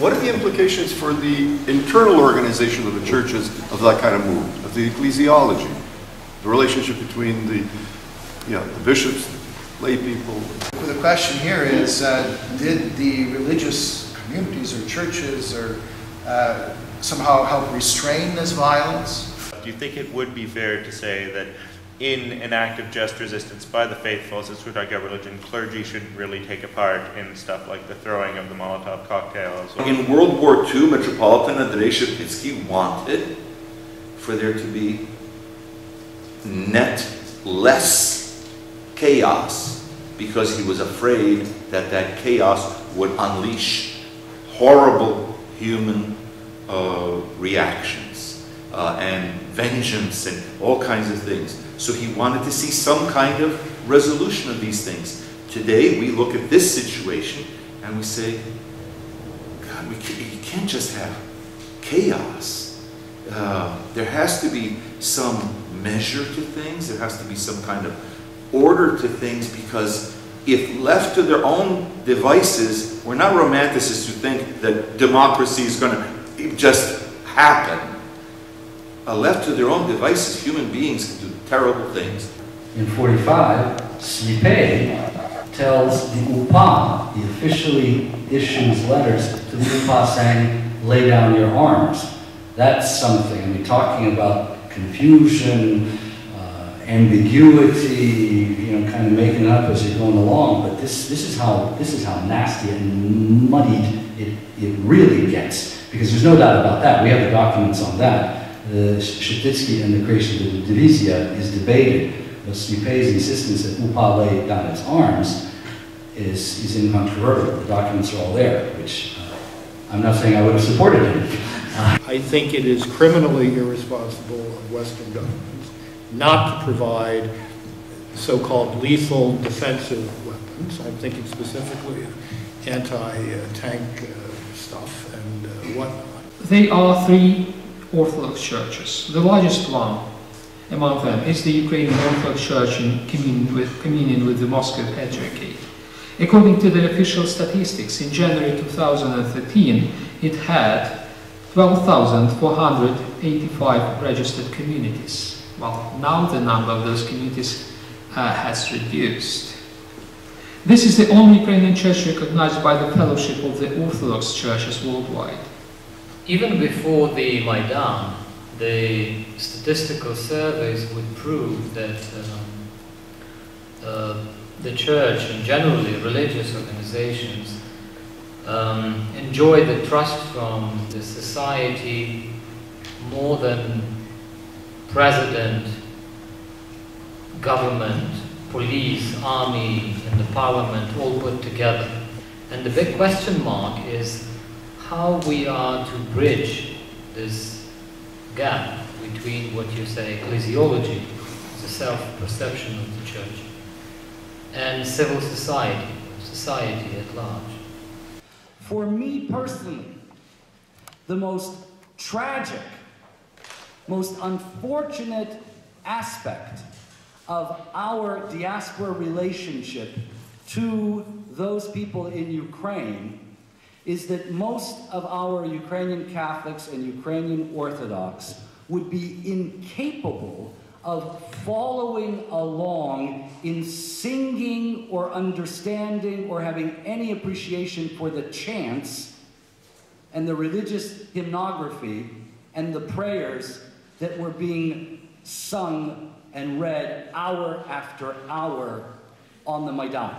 What are the implications for the internal organization of the churches of that kind of movement, of the ecclesiology, the relationship between the bishops, lay people? Well, the question here is, did the religious communities or churches somehow help restrain this violence? Do you think it would be fair to say that in an act of just resistance by the faithful, since we're talking about religion, clergy shouldn't really take a part in stuff like the throwing of the Molotov cocktails? In World War II, Metropolitan Andrej Sheptytsky wanted for there to be less chaos, because he was afraid that that chaos would unleash horrible human reactions and vengeance and all kinds of things. So he wanted to see some kind of resolution of these things. Today we look at this situation and we say, God, you can't just have chaos. There has to be some measure to things. There has to be some kind of order to things, because if left to their own devices, we're not romanticists who think that democracy is going to just happen. Left to their own devices, human beings can do terrible things. In 45, Slipyj tells the UPA, he officially issues letters to the UPA saying, lay down your arms. That's something. I mean, talking about confusion, ambiguity, kind of making it up as you're going along. But this is how nasty and muddied it really gets, because there's no doubt about that. We have the documents on that. Sheptytsky and the creation of the divizia is debated, but Slipyj's insistence that UPA lay down its arms is incontrovertible. The documents are all there, which I'm not saying I would have supported him. I think it is criminally irresponsible of Western governments not to provide so-called lethal defensive weapons. I'm thinking specifically of anti-tank stuff and whatnot. There are three Orthodox churches. The largest one among them is the Ukrainian Orthodox Church in communion with the Moscow Patriarchate. According to the official statistics, in January 2013, it had 12,485 registered communities. Well, now the number of those communities has reduced. This is the only Ukrainian church recognized by the Fellowship of the Orthodox Churches worldwide. Even before the Maidan, the statistical surveys would prove that the church and generally religious organizations enjoy the trust from the society more than president, government, police, army, and the parliament all put together. And the big question mark is how we are to bridge this gap between what you say ecclesiology, the self-perception of the church, and civil society, society at large. For me personally, the most tragic, most unfortunate aspect of our diaspora relationship to those people in Ukraine is that most of our Ukrainian Catholics and Ukrainian Orthodox would be incapable of following along in singing or understanding or having any appreciation for the chants and the religious hymnography and the prayers that were being sung and read hour after hour on the Maidan.